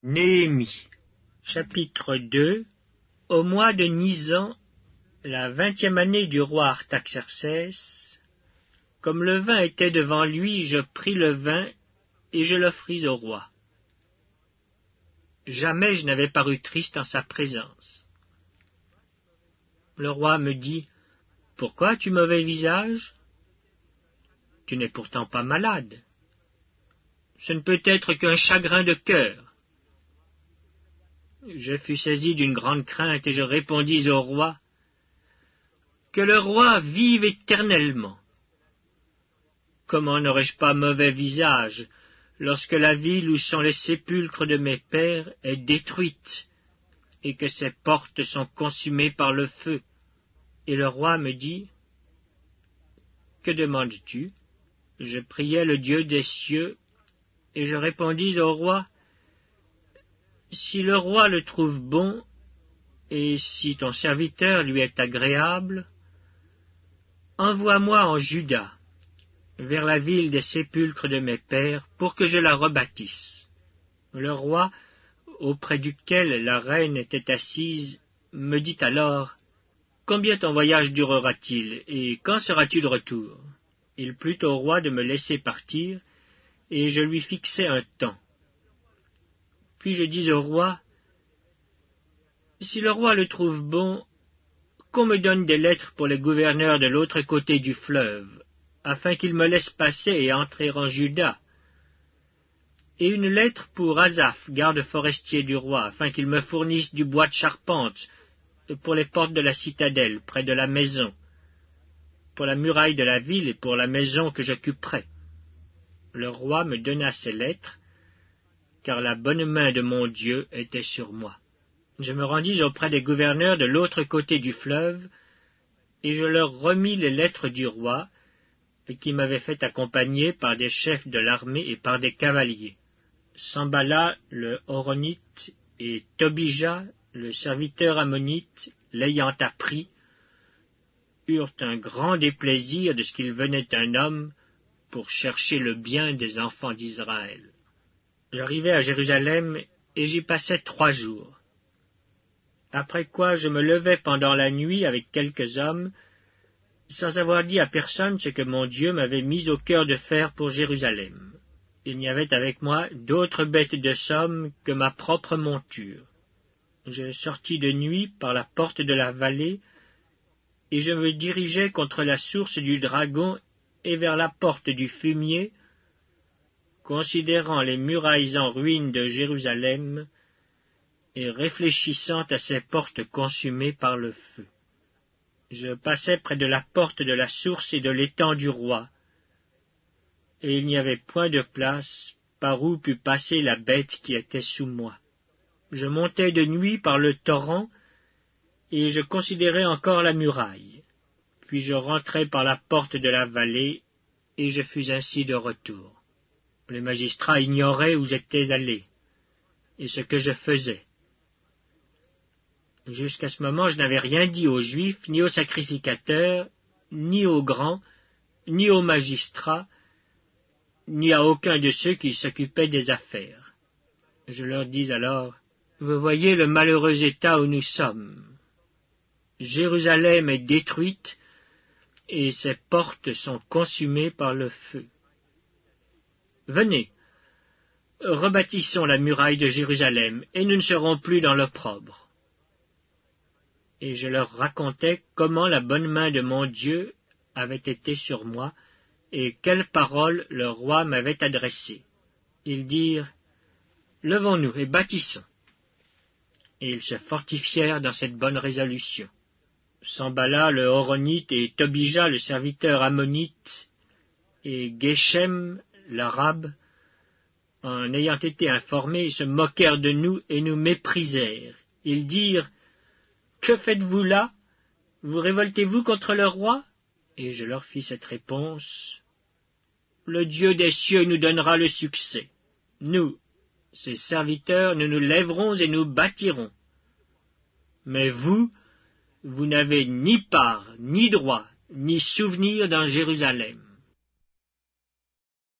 Néhémie, chapitre 2. Au mois de Nisan, la 20e année du roi Artaxercès, comme le vin était devant lui, je pris le vin et je l'offris au roi. Jamais je n'avais paru triste en sa présence. Le roi me dit, « Pourquoi as-tu mauvais visage? Tu n'es pourtant pas malade. Ce ne peut être qu'un chagrin de cœur. » Je fus saisi d'une grande crainte et je répondis au roi, « Que le roi vive éternellement. Comment n'aurais-je pas mauvais visage lorsque la ville où sont les sépulcres de mes pères est détruite et que ses portes sont consumées par le feu? » Et le roi me dit, « Que demandes-tu? » Je priai le Dieu des cieux et je répondis au roi, « Si le roi le trouve bon, et si ton serviteur lui est agréable, envoie-moi en Juda, vers la ville des sépulcres de mes pères, pour que je la rebâtisse. » Le roi, auprès duquel la reine était assise, me dit alors, « Combien ton voyage durera-t-il, et quand seras-tu de retour? » Il plut au roi de me laisser partir, et je lui fixai un temps. Puis je dis au roi, « Si le roi le trouve bon, qu'on me donne des lettres pour les gouverneurs de l'autre côté du fleuve, afin qu'ils me laissent passer et entrer en Juda, et une lettre pour Asaph, garde forestier du roi, afin qu'il me fournisse du bois de charpente pour les portes de la citadelle, près de la maison, pour la muraille de la ville et pour la maison que j'occuperai. » Le roi me donna ces lettres, car la bonne main de mon Dieu était sur moi. Je me rendis auprès des gouverneurs de l'autre côté du fleuve, et je leur remis les lettres du roi, qui m'avaient fait accompagner par des chefs de l'armée et par des cavaliers. Sambala le Horonite et Tobija le serviteur ammonite, l'ayant appris, eurent un grand déplaisir de ce qu'il venait un homme pour chercher le bien des enfants d'Israël. J'arrivai à Jérusalem et j'y passai 3 jours. Après quoi je me levai pendant la nuit avec quelques hommes, sans avoir dit à personne ce que mon Dieu m'avait mis au cœur de faire pour Jérusalem. Il n'y avait avec moi d'autres bêtes de somme que ma propre monture. Je sortis de nuit par la porte de la vallée, et je me dirigeai contre la source du Dragon et vers la porte du Fumier, considérant les murailles en ruine de Jérusalem et réfléchissant à ces portes consumées par le feu. Je passai près de la porte de la source et de l'étang du roi, et il n'y avait point de place par où pût passer la bête qui était sous moi. Je montai de nuit par le torrent, et je considérai encore la muraille. Puis je rentrai par la porte de la vallée, et je fus ainsi de retour. Les magistrats ignoraient où j'étais allé, et ce que je faisais. Jusqu'à ce moment, je n'avais rien dit aux Juifs, ni aux sacrificateurs, ni aux grands, ni aux magistrats, ni à aucun de ceux qui s'occupaient des affaires. Je leur dis alors, « Vous voyez le malheureux état où nous sommes. Jérusalem est détruite, et ses portes sont consumées par le feu. Venez, rebâtissons la muraille de Jérusalem, et nous ne serons plus dans l'opprobre. » Et je leur racontai comment la bonne main de mon Dieu avait été sur moi, et quelles paroles le roi m'avait adressées. Ils dirent, « Levons-nous et bâtissons. » Et ils se fortifièrent dans cette bonne résolution. Sambala le Horonite et Tobija le serviteur ammonite et Geshem l'arabe, en ayant été informés, se moquèrent de nous et nous méprisèrent. Ils dirent, « Que faites-vous là? Vous révoltez-vous contre le roi? » Et je leur fis cette réponse, « Le Dieu des cieux nous donnera le succès. Nous, ses serviteurs, nous nous lèverons et nous bâtirons. Mais vous n'avez ni part, ni droit, ni souvenir dans Jérusalem. »